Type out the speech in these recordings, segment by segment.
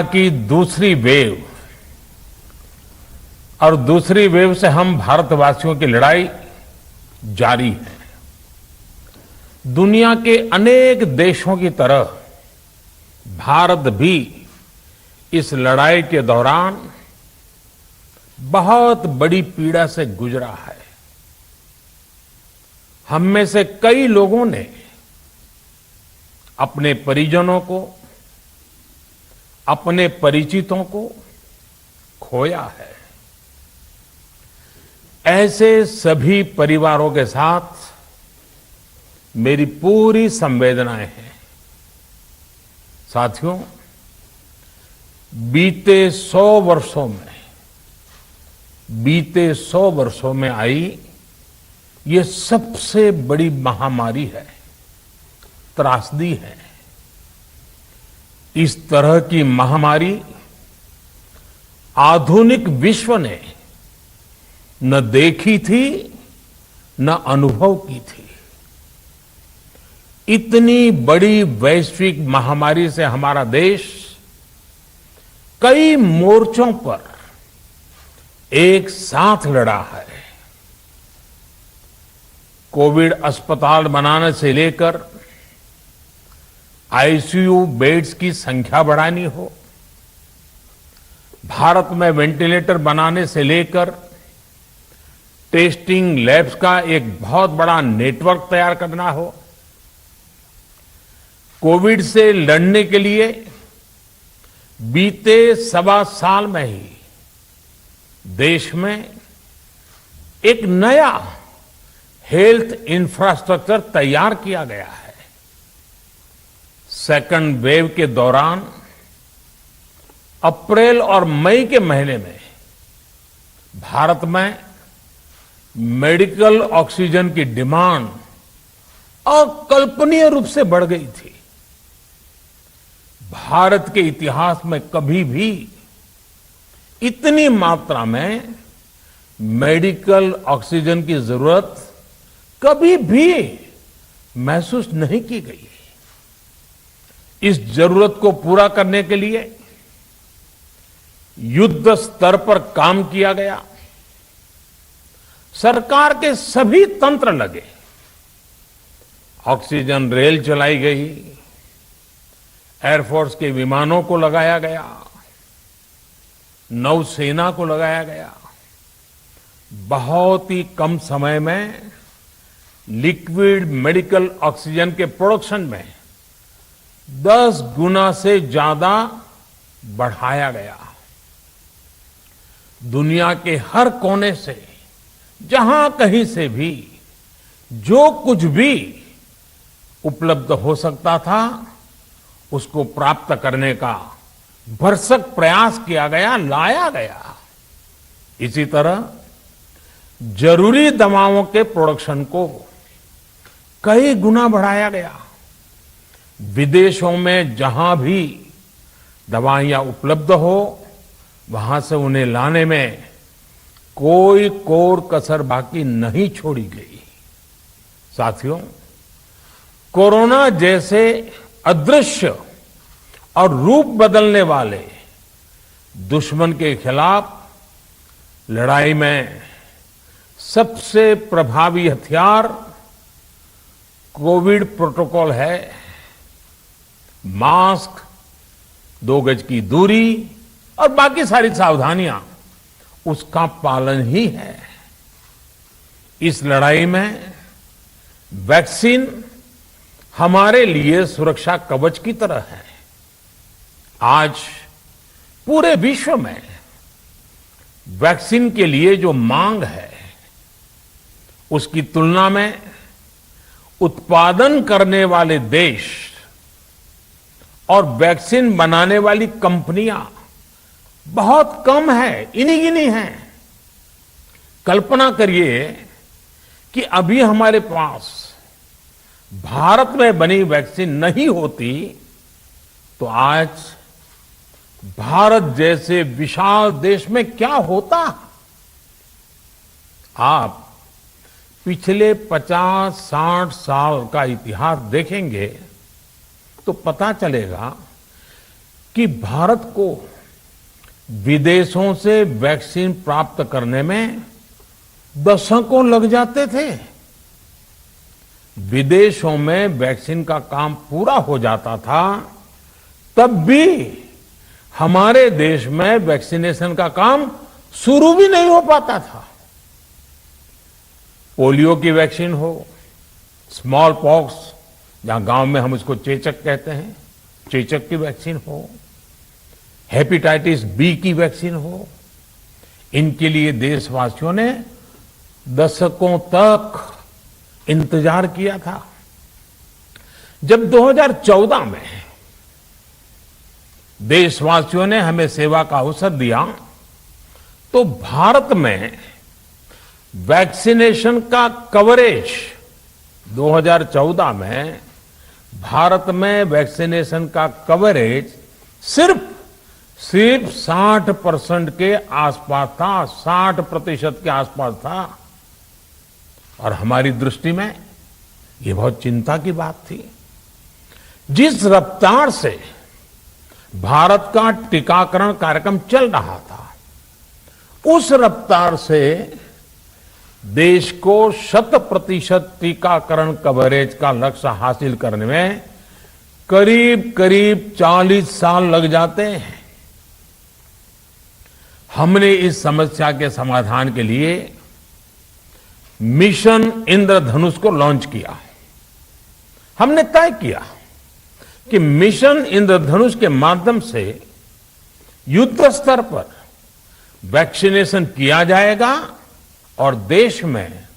की दूसरी वेव और दूसरी वेव से हम भारतवासियों की लड़ाई जारी है। दुनिया के अनेक देशों की तरह भारत भी इस लड़ाई के दौरान बहुत बड़ी पीड़ा से गुजरा है। हम में से कई लोगों ने अपने परिजनों को, अपने परिचितों को खोया है। ऐसे सभी परिवारों के साथ मेरी पूरी संवेदनाएं हैं। साथियों, बीते 100 वर्षों में आई ये सबसे बड़ी महामारी है, त्रासदी है। इस तरह की महामारी आधुनिक विश्व ने न देखी थी न अनुभव की थी। इतनी बड़ी वैश्विक महामारी से हमारा देश कई मोर्चों पर एक साथ लड़ा है। कोविड अस्पताल बनाने से लेकर आईसीयू बेड्स की संख्या बढ़ानी हो, भारत में वेंटिलेटर बनाने से लेकर टेस्टिंग लैब्स का एक बहुत बड़ा नेटवर्क तैयार करना हो, कोविड से लड़ने के लिए बीते 1.25 साल में ही देश में एक नया हेल्थ इंफ्रास्ट्रक्चर तैयार किया गया है। सेकंड वेव के दौरान अप्रैल और मई के महीने में भारत में मेडिकल ऑक्सीजन की डिमांड अकल्पनीय रूप से बढ़ गई थी। भारत के इतिहास में कभी भी इतनी मात्रा में मेडिकल ऑक्सीजन की जरूरत कभी भी महसूस नहीं की गई। इस जरूरत को पूरा करने के लिए युद्ध स्तर पर काम किया गया। सरकार के सभी तंत्र लगे। ऑक्सीजन रेल चलाई गई, एयरफोर्स के विमानों को लगाया गया, नौसेना को लगाया गया। बहुत ही कम समय में लिक्विड मेडिकल ऑक्सीजन के प्रोडक्शन में 10 गुना से ज्यादा बढ़ाया गया। दुनिया के हर कोने से, जहां कहीं से भी जो कुछ भी उपलब्ध हो सकता था उसको प्राप्त करने का भरसक प्रयास किया गया, लाया गया। इसी तरह जरूरी दवाओं के प्रोडक्शन को कई गुना बढ़ाया गया। विदेशों में जहां भी दवाइयां उपलब्ध हो वहां से उन्हें लाने में कोई कोर कसर बाकी नहीं छोड़ी गई। साथियों, कोरोना जैसे अदृश्य और रूप बदलने वाले दुश्मन के खिलाफ लड़ाई में सबसे प्रभावी हथियार कोविड प्रोटोकॉल है। मास्क, 2 गज की दूरी और बाकी सारी सावधानियां उसका पालन ही है। इस लड़ाई में वैक्सीन हमारे लिए सुरक्षा कवच की तरह है। आज पूरे विश्व में वैक्सीन के लिए जो मांग है उसकी तुलना में उत्पादन करने वाले देश और वैक्सीन बनाने वाली कंपनियां बहुत कम है, इन्हीं गिनी हैं। कल्पना करिए कि अभी हमारे पास भारत में बनी वैक्सीन नहीं होती तो आज भारत जैसे विशाल देश में क्या होता। आप पिछले 50-60 साल का इतिहास देखेंगे तो पता चलेगा कि भारत को विदेशों से वैक्सीन प्राप्त करने में दशकों लग जाते थे। विदेशों में वैक्सीन का काम पूरा हो जाता था, तब भी हमारे देश में वैक्सीनेशन का काम शुरू भी नहीं हो पाता था। पोलियो की वैक्सीन हो, स्मॉल पॉक्स, जहां गांव में हम उसको चेचक कहते हैं, चेचक की वैक्सीन हो, हेपेटाइटिस बी की वैक्सीन हो, इनके लिए देशवासियों ने दशकों तक इंतजार किया था। जब 2014 में देशवासियों ने हमें सेवा का अवसर दिया, तो भारत में वैक्सीनेशन का कवरेज 2014 में भारत में वैक्सीनेशन का कवरेज सिर्फ 60% के आसपास था, 60% के आसपास था। और हमारी दृष्टि में ये बहुत चिंता की बात थी। जिस रफ्तार से भारत का टीकाकरण कार्यक्रम चल रहा था, उस रफ्तार से देश को 100% टीकाकरण कवरेज का लक्ष्य हासिल करने में करीब करीब 40 साल लग जाते हैं। हमने इस समस्या के समाधान के लिए मिशन इंद्रधनुष को लॉन्च किया। हमने तय किया कि मिशन इंद्रधनुष के माध्यम से युद्ध स्तर पर वैक्सीनेशन किया जाएगा और देश में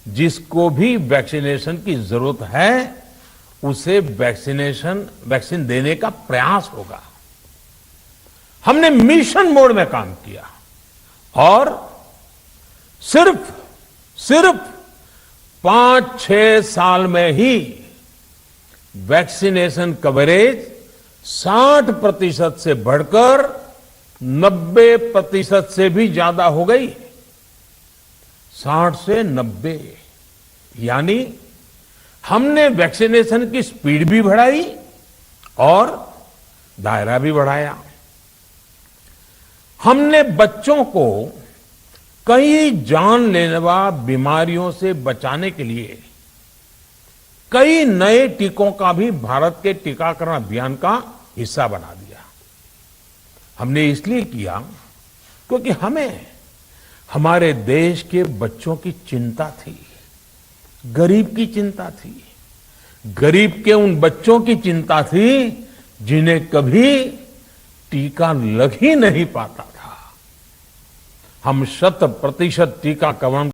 जिसको भी वैक्सीनेशन की जरूरत है उसे वैक्सीन देने का प्रयास होगा। हमने मिशन मोड में काम किया और सिर्फ 5-6 साल में ही वैक्सीनेशन कवरेज 60% से बढ़कर 90% से भी ज्यादा हो गई। 60 से 90, यानी हमने वैक्सीनेशन की स्पीड भी बढ़ाई और दायरा भी बढ़ाया। हमने बच्चों को कई जानलेवा बीमारियों से बचाने के लिए कई नए टीकों का भी भारत के टीकाकरण अभियान का हिस्सा बना दिया। हमने इसलिए किया क्योंकि हमें हमारे देश के बच्चों की चिंता थी, गरीब की चिंता थी, गरीब के उन बच्चों की चिंता थी जिन्हें कभी टीका लग ही नहीं पाता था। हम 100% टीकाकरण